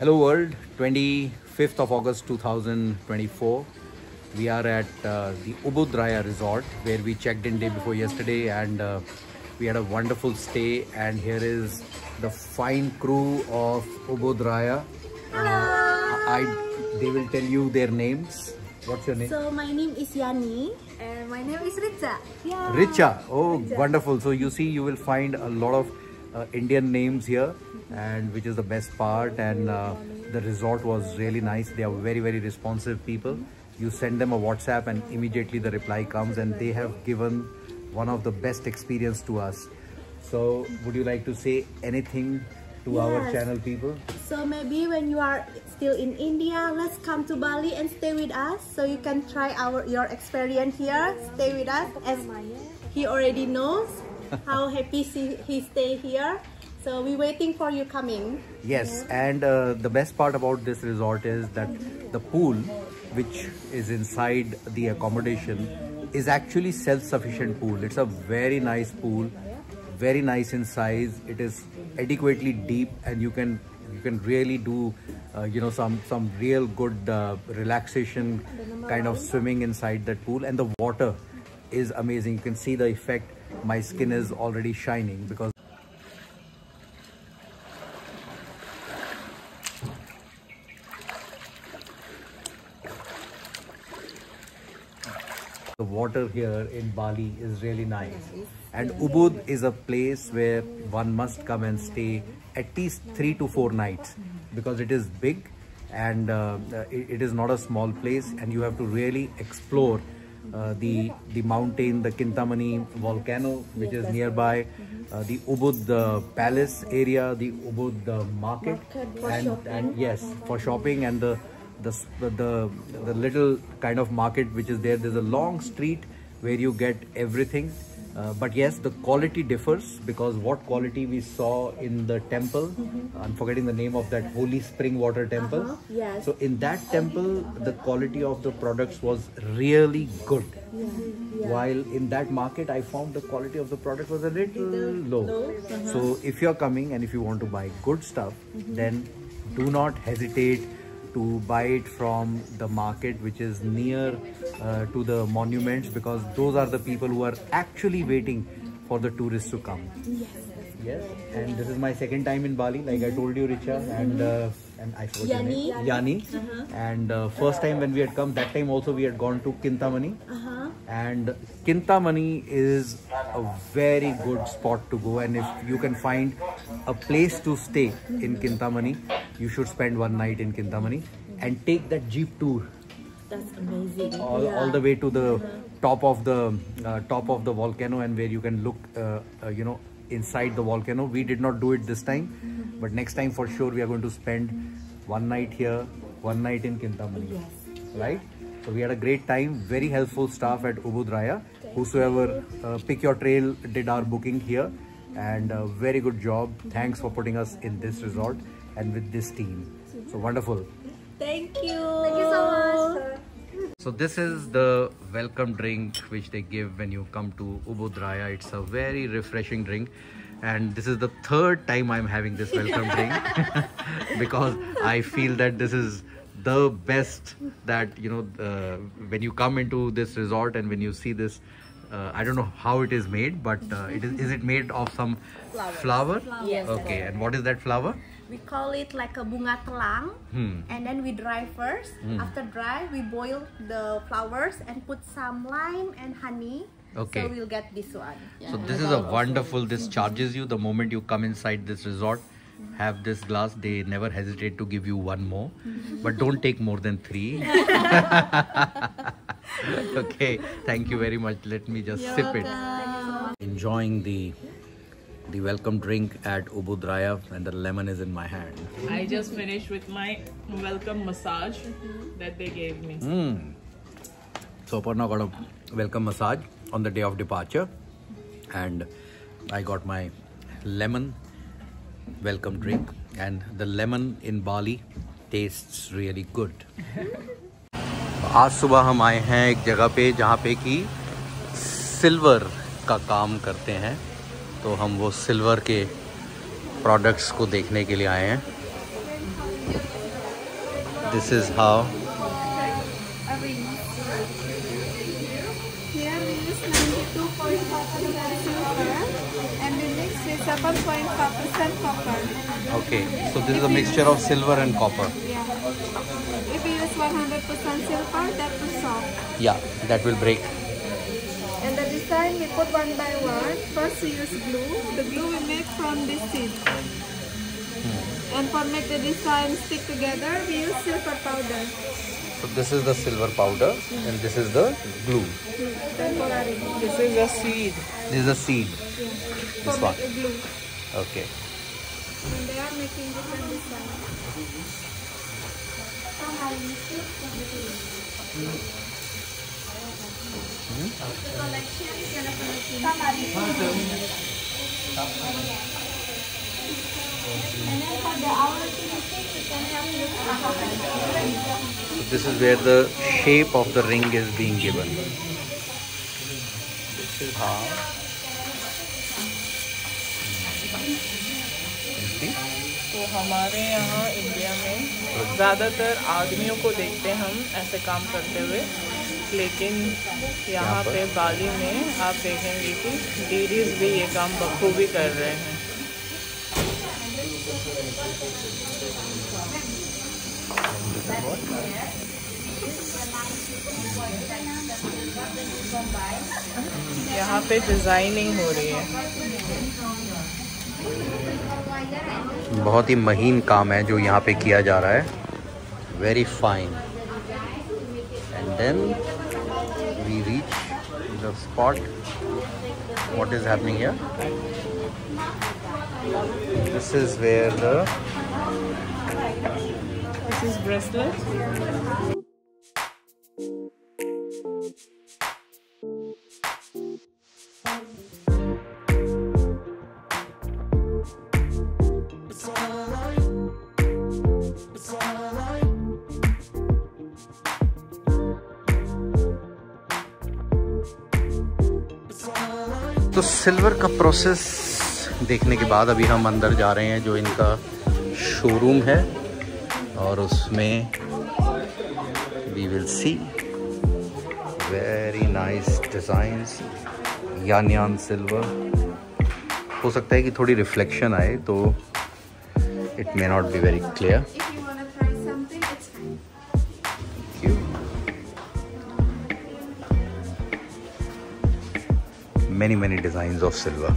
Hello world, 25th of August 2024. We are at the Ubud Raya Resort where we checked in day before yesterday, and we had a wonderful stay. And here is the fine crew of Ubud Raya. They will tell you their names. What's your name? So my name is Yani and my name is Richa. Yeah. Richa. Oh, Richa. Wonderful. So you see, you will find a lot of Indian names here, and which is the best part. And the resort was really nice. They are very, very responsive people. You send them a WhatsApp and immediately the reply comes, and they have given one of the best experience to us. So would you like to say anything to our channel people? So maybe when you are still in India, let's come to Bali and stay with us so you can try your experience here. Stay with us, as he already knows how happy he stay here. So we're waiting for you coming. Yes, and the best part about this resort is that the pool, which is inside the accommodation, is actually self-sufficient pool. It's a very nice pool, very nice in size. It is adequately deep, and you can really do some real good relaxation kind of swimming inside that pool. And the water is amazing. You can see the effect. My skin is already shining because the water here in Bali is really nice. And Ubud is a place where one must come and stay at least 3 to 4 nights, because it is big, and it is not a small place, and you have to really explore the mountain, the Kintamani volcano, which is nearby, the Ubud palace area, the Ubud market, and yes, for shopping, and the little kind of market which is there. There's a long street where you get everything. But yes, the quality differs, because what quality we saw in the temple, I'm forgetting the name of that Holy Spring Water Temple. Yes. So in that temple, the quality of the products was really good. While in that market, I found the quality of the product was a little low. So if you're coming and if you want to buy good stuff, then do not hesitate to buy it from the market which is near to the monuments, because those are the people who are actually waiting for the tourists to come. Yes. And this is my second time in Bali, like I told you, Richa, and I forgot your name. Yani. And first time when we had come, that time also we had gone to Kintamani. And Kintamani is a very good spot to go, and if you can find a place to stay in Kintamani, you should spend one night in Kintamani and take that jeep tour. That's amazing. All the way to the top of the volcano, and where you can look inside the volcano. We did not do it this time, but next time for sure we are going to spend one night here, one night in Kintamani. Right? So we had a great time. Very helpful staff at Ubud Raya. Whosoever Pick Your Trail did our booking here, and very good job. Thanks for putting us in this resort and with this team. So wonderful. Thank you. Thank you so much. So this is the welcome drink which they give when you come to Ubud Raya. It's a very refreshing drink, and this is the third time I'm having this welcome drink because I feel that this is the best that when you come into this resort and when you see this. I don't know how it is made, but is it made of some flower? Yes. Okay, and what is that flower? We call it like a bunga telang, and then we dry first. After dry, we boil the flowers and put some lime and honey. Okay. So we'll get this one. So this is a wonderful, this charges you the moment you come inside this resort. Have this glass, they never hesitate to give you one more, but don't take more than 3. Okay, thank you very much. Let me just sip it. Enjoying the welcome drink at Ubud Raya, and the lemon is in my hand. I just finished with my welcome massage that they gave me. So Aparna got a welcome massage on the day of departure, and I got my lemon welcome drink, and the lemon in Bali tastes really good. आज सुबह हम आए हैं एक जगह पे जहाँ पे कि सिल्वर का काम करते हैं, तो हम वो सिल्वर के प्रोडक्ट्स को देखने के लिए आए हैं। This is how. Here we use 92.5% silver and we mix with 7.5% copper. Okay, so this is a mixture of silver and copper. Yeah. If we use 100% silver, that will soft. Yeah, that will break. And the design we put one by one. First we use glue. The glue we make from this seed. And for make the design stick together, we use silver powder. So this is the silver powder and this is the glue. This is a seed. This is a seed. This For one. make a glue. Okay. And they are making different designs. So this is where the shape of the ring is being given. This is how. तो हमारे यहाँ India में ज़्यादातर आदमियों को देखते हैं हम ऐसे काम करते हुए, लेकिन यहाँ पे बाली में आप देखेंगे कि लेडीज़ भी ये काम बखूबी कर रहे हैं। यहाँ पे डिजाइनिंग हो रही है। बहुत ही महीन काम है जो यहाँ पे किया जा रहा है. Very fine. And then we reach the spot. What is happening here? This is where the This is bracelet. तो सिल्वर का प्रोसेस देखने के बाद अभी हम अंदर जा रहे हैं जो इनका शोरूम है और उसमें we will see very nice designs. यान सिल्वर. हो सकता है कि थोड़ी रिफ्लेक्शन आए तो it may not be very clear. many designs of silver.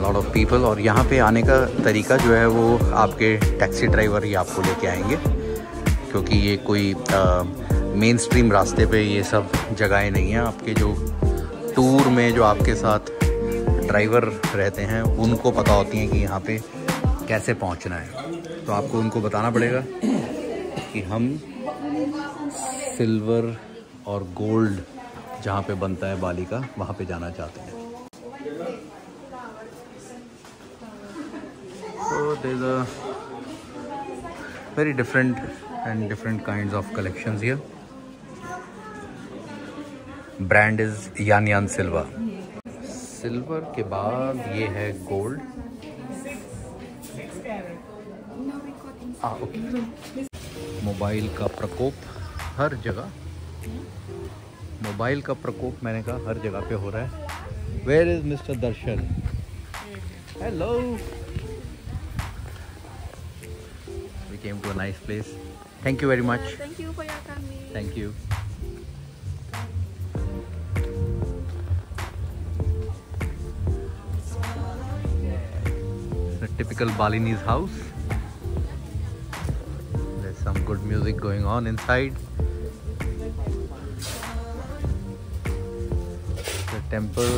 Lot of people. और यहाँ पे आने का तरीका जो है वो आपके टैक्सी ड्राइवर ही आपको लेके आएंगे क्योंकि ये कोई मेन स्ट्रीम रास्ते पे ये सब जगहें नहीं हैं. आपके जो टूर में जो आपके साथ ड्राइवर रहते हैं उनको पता होती हैं कि यहाँ पे कैसे पहुँचना है. तो आपको उनको बताना पड़ेगा कि हम सिल्वर और गोल्ड जहाँ पे बनता है बाली का वहाँ पे जाना चाहते हैं. So there's a very different kinds of collections here. Brand is Yan Silver. Silver के बाद ये है gold. Okay. मोबाइल का प्रकोप हर जगह. मोबाइल का प्रकोप मैंने कहा हर जगह पे हो रहा है. Where is Mr. Darshan? Hello. We came to a nice place. Thank you very much. Thank you for your coming. Thank you. It's a typical Balinese house. There's some good music going on inside. The temple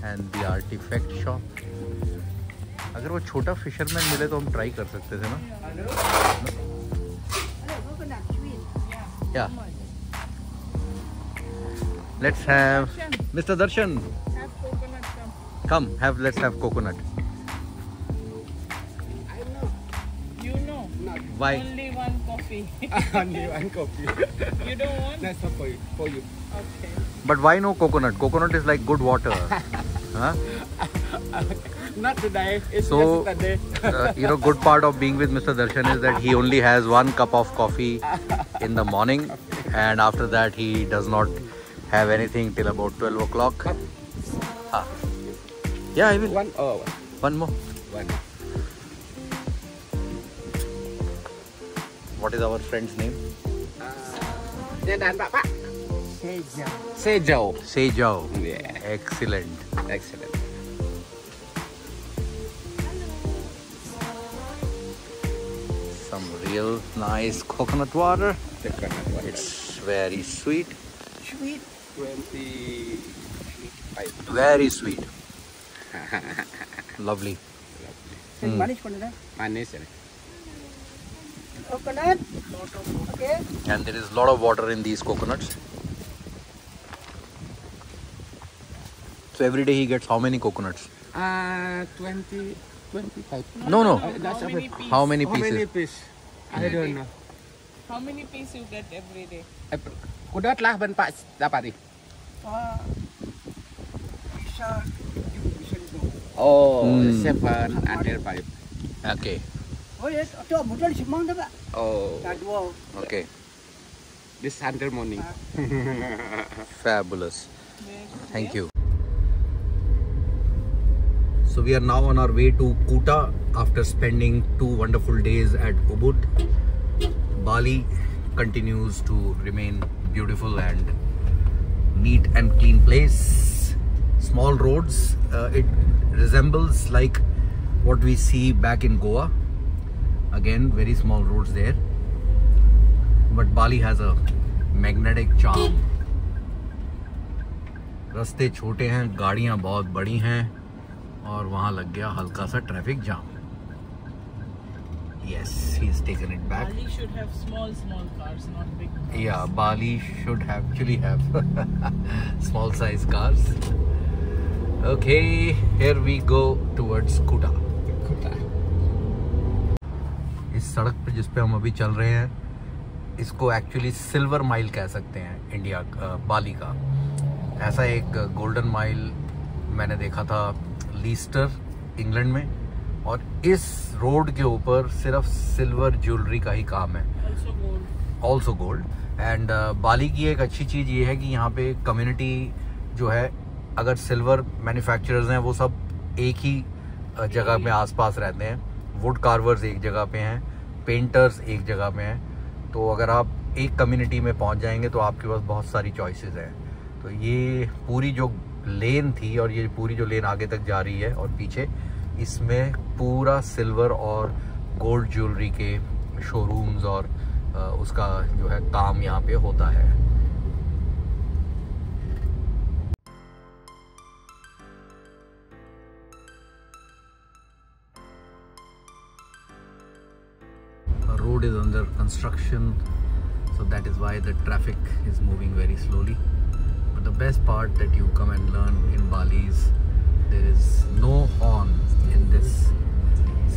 and the artifact shop. अगर वो छोटा fisherman मिले तो हम try कर सकते थे ना. या Let's have Mr. Darshan. Have coconut Come, let's have coconut. I know. You know. Not Why? Only one coffee. only one coffee. You don't want? That's not for you. For you. Okay. But why no coconut? Coconut is like good water. Huh? Not today. It's So, yesterday. Good part of being with Mr. Darshan is that he only has 1 cup of coffee in the morning, and after that he does not have anything till about 12 o'clock. Yeah, I will. One more. One. What is our friend's name? Dan Bapak. Sejauh. Sejauh. Yeah. Excellent. Excellent. Some real nice coconut water. Coconut water. It's very sweet. Sweet. 25. Very sweet. Lovely. Manis pun ada. Manis ya. Coconut. Okay. And there is a lot of water in these coconuts. So every day he gets how many coconuts? 25. No. That's How many pieces? How many How many pieces? piece? I don't know. How many pieces you get every day? Kudat lah ben Pak dapat ni. Oh, 7 until 5. Okay. Oh, Okay. this until morning. Fabulous. Thank you. So we are now on our way to Kuta after spending 2 wonderful days at Ubud. Bali continues to remain beautiful and neat and clean place. Small roads. It resembles like what we see back in Goa. Again, very small roads there. But Bali has a magnetic charm. रास्ते छोटे हैं, गाड़ियां बहुत बड़ी हैं और वहां लग गया हल्का सा traffic jam. Yes, he's taken it back. Bali should have small cars, not big cars. Yeah, Bali should actually have small size cars. Okay, here we go towards Kuta. इस सड़क पे जिस पे हम अभी चल रहे हैं इसको एक्चुअली सिल्वर माइल कह सकते हैं इंडिया बाली का. ऐसा एक गोल्डन माइल मैंने देखा था लीस्टर इंग्लैंड में और इस रोड के ऊपर सिर्फ सिल्वर ज्वेलरी का ही काम है. Also gold. एंड बाली की एक अच्छी चीज़ ये है कि यहाँ पे कम्युनिटी जो है अगर सिल्वर मैन्युफैक्चरर्स हैं वो सब एक ही जगह में आसपास रहते हैं. वुड कार्वर्स एक जगह पे हैं, पेंटर्स एक जगह पे हैं. तो अगर आप एक कम्युनिटी में पहुंच जाएंगे तो आपके पास बहुत सारी चॉइसेस हैं. तो ये पूरी जो लेन थी और ये पूरी जो लेन आगे तक जा रही है और पीछे इसमें पूरा सिल्वर और गोल्ड ज्वेलरी के शोरूम्स और उसका जो है काम यहाँ पे होता है. Road is under construction, so that is why the traffic is moving very slowly. But the best part that you come and learn in Bali is there is no horn in this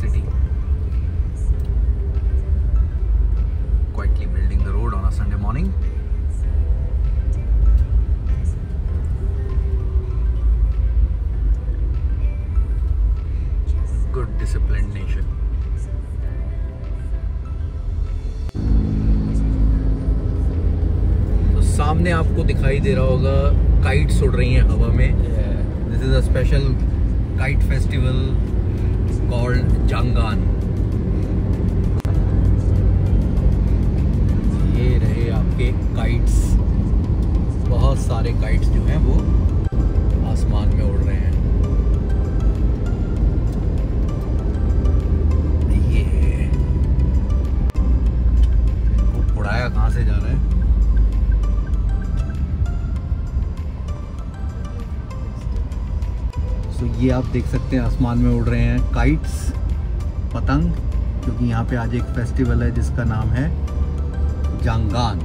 city. Quietly building the road on a Sunday morning. Good disciplined nation. सामने आपको दिखाई दे रहा होगा kites उड़ रही हैं हवा में. This is a special kite festival called जांगान. ये रहे आपके काइट्स. बहुत सारे काइट्स जो हैं वो आसमान में उड़ रहे हैं. ये उड़ाया कहाँ से जा रहा है? तो ये आप देख सकते हैं आसमान में उड़ रहे हैं काइट्स, पतंग, क्योंकि यहाँ पे आज एक फेस्टिवल है जिसका नाम है जांगान.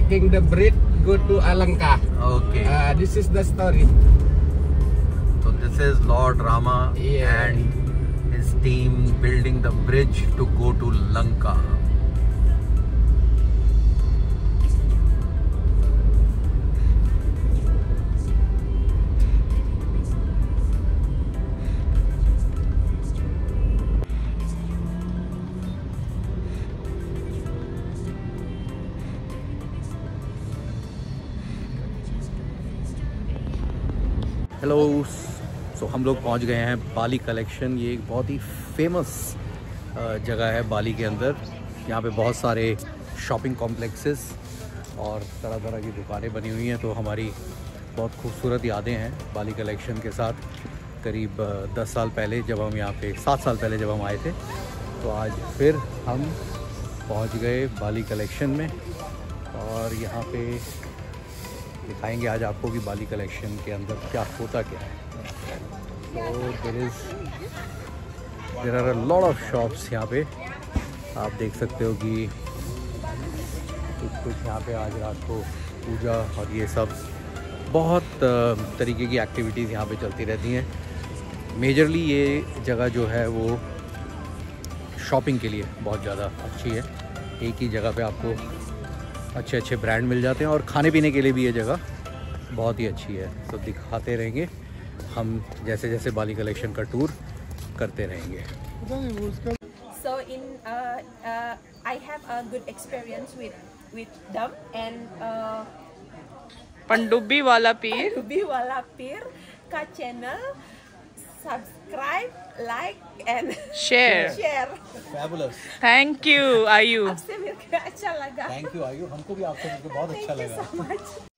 taking the bridge go to Alanka. Okay. This is the story. So this is Lord Rama Yeah. and his team building the bridge to go to Lanka. Hello, so हम लोग पहुंच गए हैं बाली कलेक्शन। ये एक बहुत ही फेमस जगह है बाली के अंदर। यहाँ पे बहुत सारे शॉपिंग कॉम्प्लेक्सेस और तरह तरह की दुकानें बनी हुई हैं। तो हमारी बहुत खूबसूरत यादें हैं बाली कलेक्शन के साथ। करीब 10 साल पहले जब हम यहाँ पे 7 साल पहले जब हम आए थे, तो आज फिर हम पहुँच गए बाली कलेक्शन में। और यहाँ पे दिखाएंगे आज आपको कि बाली कलेक्शन के अंदर क्या होता क्या है। तो there are a lot of shops यहाँ पे। आप देख सकते हो कि कुछ यहाँ पे आज रात को पूजा और ये सब बहुत तरीके की एक्टिविटीज़ यहाँ पे चलती रहती हैं। मेजरली ये जगह जो है वो शॉपिंग के लिए बहुत ज़्यादा अच्छी है। एक ही जगह पे आपको अच्छे अच्छे ब्रांड मिल जाते हैं और खाने पीने के लिए भी ये जगह बहुत ही अच्छी है। तो दिखाते रहेंगे हम जैसे जैसे बाली कलेक्शन का टूर करते रहेंगे। So I have a good experience with them and पंडुब्बी वाला पीर Ruby Wala Pir का channel subscribe, like and share. Fabulous. Thank you आयु। आपसे मिलकर अच्छा लगा। थैंक यू आयु, हमको भी आपसे मिलकर बहुत अच्छा लगा। Thank you so much.